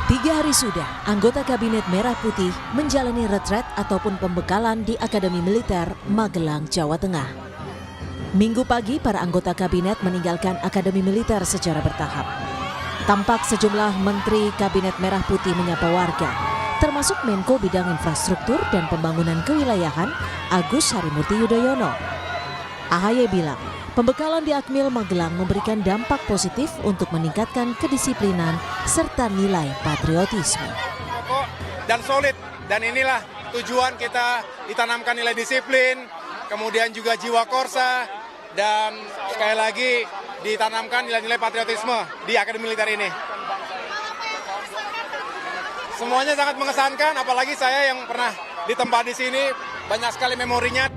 3 hari sudah, anggota Kabinet Merah Putih menjalani retret ataupun pembekalan di Akademi Militer Magelang, Jawa Tengah. Minggu pagi, para anggota kabinet meninggalkan Akademi Militer secara bertahap. Tampak sejumlah menteri Kabinet Merah Putih menyapa warga, termasuk Menko Bidang Infrastruktur dan Pembangunan Kewilayahan Agus Harimurti Yudhoyono. AHY bilang, pembekalan di Akmil Magelang memberikan dampak positif untuk meningkatkan kedisiplinan serta nilai patriotisme. Dan solid, dan inilah tujuan kita ditanamkan nilai disiplin, kemudian juga jiwa korsa, dan sekali lagi ditanamkan nilai-nilai patriotisme di Akademi Militer ini. Semuanya sangat mengesankan, apalagi saya yang pernah ditempat di sini, banyak sekali memorinya.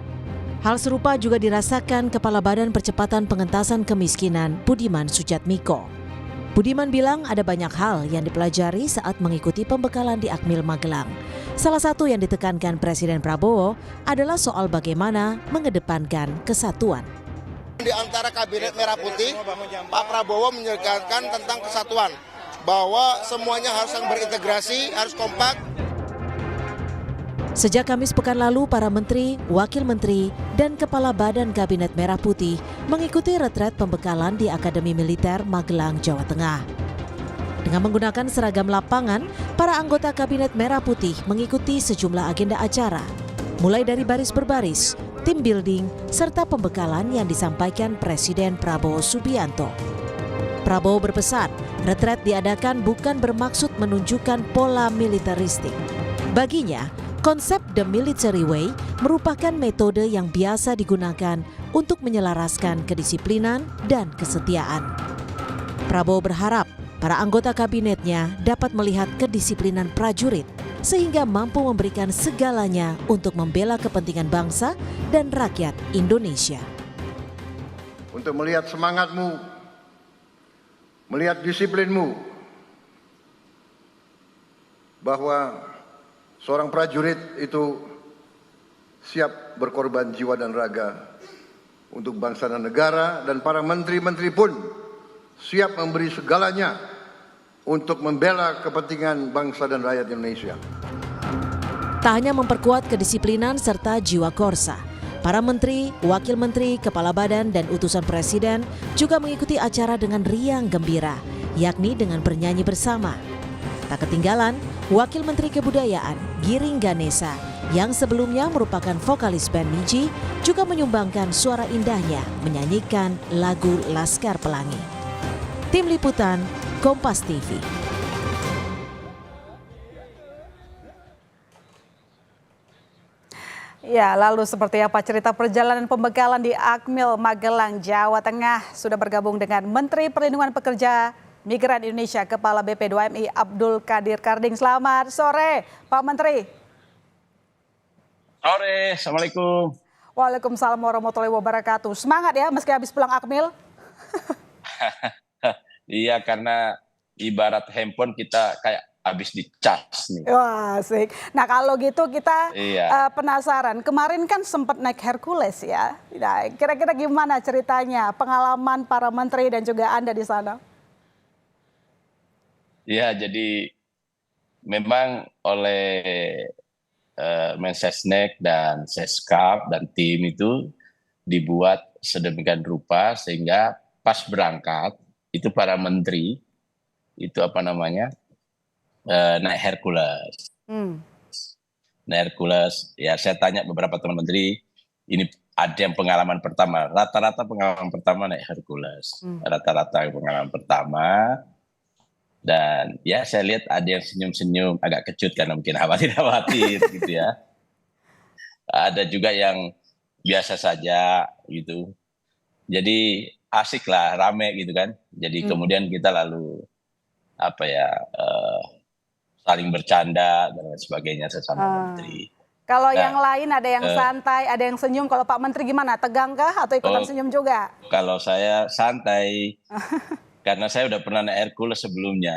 Hal serupa juga dirasakan Kepala Badan Percepatan Pengentasan Kemiskinan, Budiman Sujatmiko. Budiman bilang ada banyak hal yang dipelajari saat mengikuti pembekalan di Akmil Magelang. Salah satu yang ditekankan Presiden Prabowo adalah soal bagaimana mengedepankan kesatuan. Di antara Kabinet Merah Putih, Pak Prabowo menekankan tentang kesatuan, bahwa semuanya harus berintegrasi, harus kompak. Sejak Kamis pekan lalu, para menteri, wakil menteri, dan kepala Badan Kabinet Merah Putih mengikuti retret pembekalan di Akademi Militer Magelang, Jawa Tengah. Dengan menggunakan seragam lapangan, para anggota Kabinet Merah Putih mengikuti sejumlah agenda acara, mulai dari baris berbaris, tim building, serta pembekalan yang disampaikan Presiden Prabowo Subianto. Prabowo berpesan, retret diadakan bukan bermaksud menunjukkan pola militeristik. Baginya, konsep The Military Way merupakan metode yang biasa digunakan untuk menyelaraskan kedisiplinan dan kesetiaan. Prabowo berharap para anggota kabinetnya dapat melihat kedisiplinan prajurit sehingga mampu memberikan segalanya untuk membela kepentingan bangsa dan rakyat Indonesia. Untuk melihat semangatmu, melihat disiplinmu, bahwa seorang prajurit itu siap berkorban jiwa dan raga untuk bangsa dan negara, dan para menteri-menteri pun siap memberi segalanya untuk membela kepentingan bangsa dan rakyat Indonesia. Tak hanya memperkuat kedisiplinan serta jiwa korsa, para menteri, wakil menteri, kepala badan, dan utusan presiden juga mengikuti acara dengan riang gembira, yakni dengan bernyanyi bersama. Tak ketinggalan, Wakil Menteri Kebudayaan Giring Ganesa yang sebelumnya merupakan vokalis band Niji juga menyumbangkan suara indahnya menyanyikan lagu Laskar Pelangi. Tim Liputan, Kompas TV. Ya, lalu seperti apa cerita perjalanan pembekalan di Akmil Magelang, Jawa Tengah? Sudah bergabung dengan Menteri Perlindungan Pekerja Migran Indonesia, Kepala BP2MI Abdul Qadir Karding. Selamat sore, Pak Menteri. Sore, Assalamualaikum. Waalaikumsalam warahmatullahi wabarakatuh. Semangat ya meski habis pulang Akmil. Iya, karena ibarat handphone kita kayak habis dicas nih. Wah, asik. Nah kalau gitu kita penasaran. Kemarin kan sempat naik Hercules ya. Nah, kira-kira gimana ceritanya, pengalaman para menteri dan juga Anda di sana? Ya, jadi memang oleh Mensesnek dan Seskap dan tim itu dibuat sedemikian rupa sehingga pas berangkat itu para menteri itu naik Hercules. Naik Hercules, ya saya tanya beberapa teman menteri, ini ada yang pengalaman pertama, rata-rata pengalaman pertama naik Hercules, rata-rata pengalaman pertama. Dan ya saya lihat ada yang senyum-senyum, agak kecut karena mungkin khawatir gitu ya. Ada juga yang biasa saja gitu. Jadi asik lah, rame gitu kan. Jadi kemudian kita lalu saling bercanda dan lain sebagainya sesama menteri. Kalau yang lain ada yang santai, ada yang senyum. Kalau Pak Menteri gimana? Tegang kah atau ikutan senyum juga? Kalau saya santai. Karena saya udah pernah naik Hercules sebelumnya,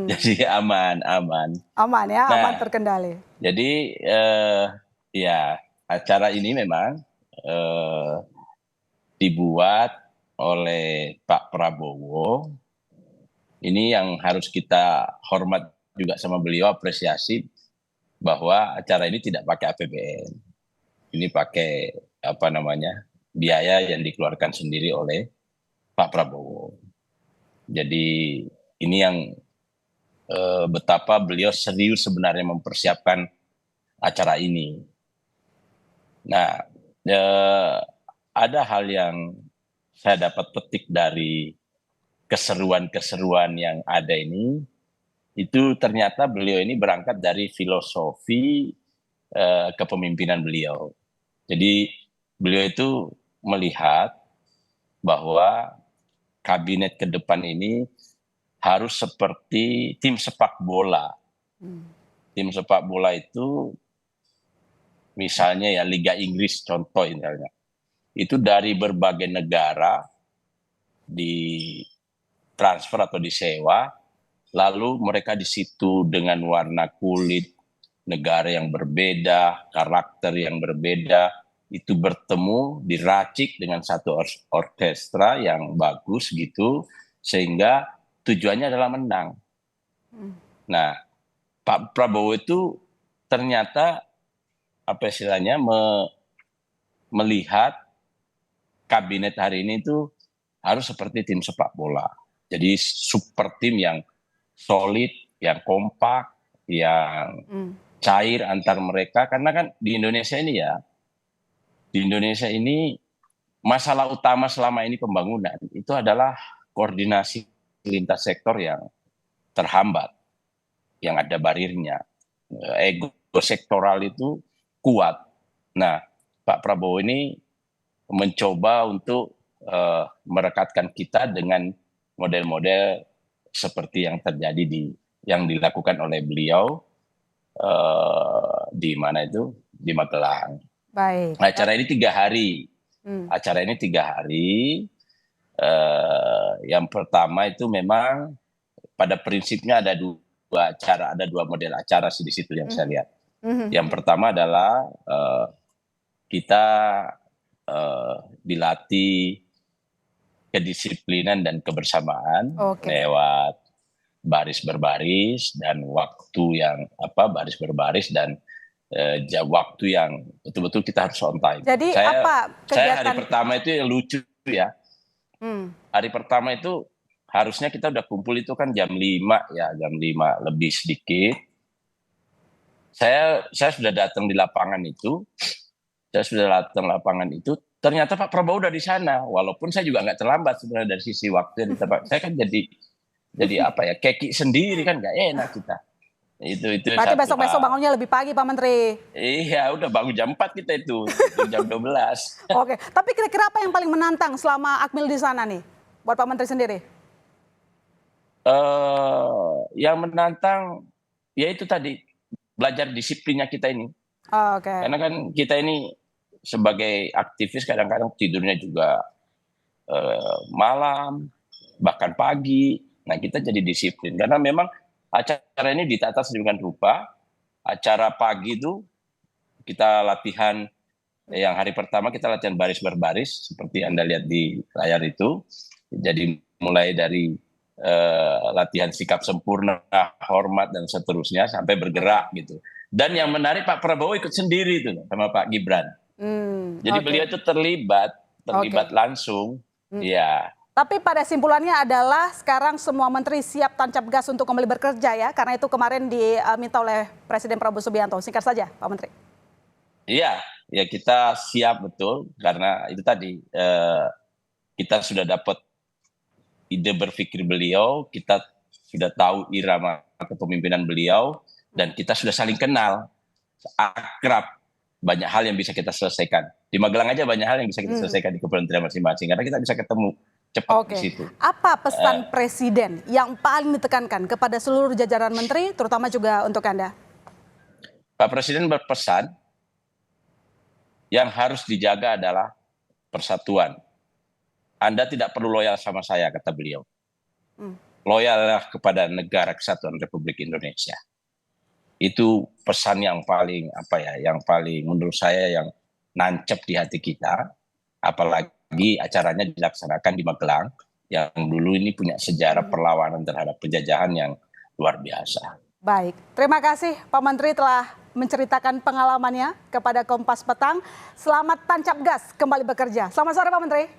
jadi aman. Aman ya, aman terkendali. Jadi ya acara ini memang dibuat oleh Pak Prabowo. Ini yang harus kita hormat juga sama beliau apresiasi bahwa acara ini tidak pakai APBN. Ini pakai biaya yang dikeluarkan sendiri oleh Pak Prabowo. Jadi ini yang betapa beliau serius sebenarnya mempersiapkan acara ini. Nah, ada hal yang saya dapat petik dari keseruan-keseruan yang ada ini, itu ternyata beliau ini berangkat dari filosofi kepemimpinan beliau. Jadi beliau itu melihat bahwa kabinet ke depan ini harus seperti tim sepak bola. Tim sepak bola itu misalnya ya Liga Inggris contoh misalnya. Itu dari berbagai negara di transfer atau disewa, lalu mereka di situ dengan warna kulit negara yang berbeda, karakter yang berbeda, itu bertemu, diracik dengan satu orkestra yang bagus gitu, sehingga tujuannya adalah menang. Nah, Pak Prabowo itu ternyata melihat kabinet hari ini itu harus seperti tim sepak bola. Jadi super tim yang solid, yang kompak, yang cair antar mereka. Karena kan di Indonesia ini masalah utama selama ini pembangunan itu adalah koordinasi lintas sektor yang terhambat, yang ada barirnya. Ego sektoral itu kuat. Nah, Pak Prabowo ini mencoba untuk merekatkan kita dengan model-model seperti yang terjadi yang dilakukan oleh beliau di Magelang. Baik. Acara ini 3 hari. Acara ini 3 hari. Yang pertama itu memang pada prinsipnya ada 2 acara, ada 2 model acara di situ yang saya lihat. Yang pertama adalah kita dilatih kedisiplinan dan kebersamaan lewat baris berbaris dan waktu yang baris berbaris dan waktu yang betul-betul kita harus on time. Jadi saya hari pertama itu yang lucu ya. Hari pertama itu harusnya kita udah kumpul itu kan jam 5 ya, jam 5 lebih sedikit. Saya sudah datang di lapangan itu. Ternyata Pak Prabowo udah di sana. Walaupun saya juga nggak terlambat sebenarnya dari sisi waktu. Saya kan jadi keki sendiri kan nggak enak kita. Itu berarti besok-besok bangunnya lebih pagi Pak Menteri. Iya, udah bangun jam 4 kita itu jam 12. Oke, tapi kira-kira apa yang paling menantang selama Akmil di sana nih buat Pak Menteri sendiri? Yang menantang ya itu tadi, belajar disiplinnya kita ini. Karena kan kita ini sebagai aktivis kadang-kadang tidurnya juga malam, bahkan pagi. Nah, kita jadi disiplin karena memang acara ini ditata sedemikian rupa. Acara pagi itu kita latihan, yang hari pertama kita latihan baris berbaris seperti Anda lihat di layar itu. Jadi mulai dari latihan sikap sempurna, hormat dan seterusnya sampai bergerak gitu. Dan yang menarik Pak Prabowo ikut sendiri itu sama Pak Gibran. Jadi beliau itu terlibat langsung. Ya. Tapi pada simpulannya adalah sekarang semua menteri siap tancap gas untuk kembali bekerja ya, karena itu kemarin diminta oleh Presiden Prabowo Subianto. Singkat saja Pak Menteri. Iya, ya kita siap betul karena itu tadi kita sudah dapat ide berpikir beliau, kita sudah tahu irama kepemimpinan beliau, dan kita sudah saling kenal, akrab, banyak hal yang bisa kita selesaikan. Di Magelang aja banyak hal yang bisa kita selesaikan di kementerian masing-masing, karena kita bisa ketemu cepat di situ. Apa pesan Presiden yang paling ditekankan kepada seluruh jajaran menteri, terutama juga untuk Anda? Pak Presiden berpesan, yang harus dijaga adalah persatuan. Anda tidak perlu loyal sama saya, kata beliau. Loyallah kepada Negara Kesatuan Republik Indonesia. Itu pesan yang paling menurut saya yang nancep di hati kita. Apalagi acaranya dilaksanakan di Magelang, yang dulu ini punya sejarah perlawanan terhadap penjajahan yang luar biasa. Baik, terima kasih Pak Menteri telah menceritakan pengalamannya kepada Kompas Petang. Selamat tancap gas kembali bekerja. Selamat sore Pak Menteri.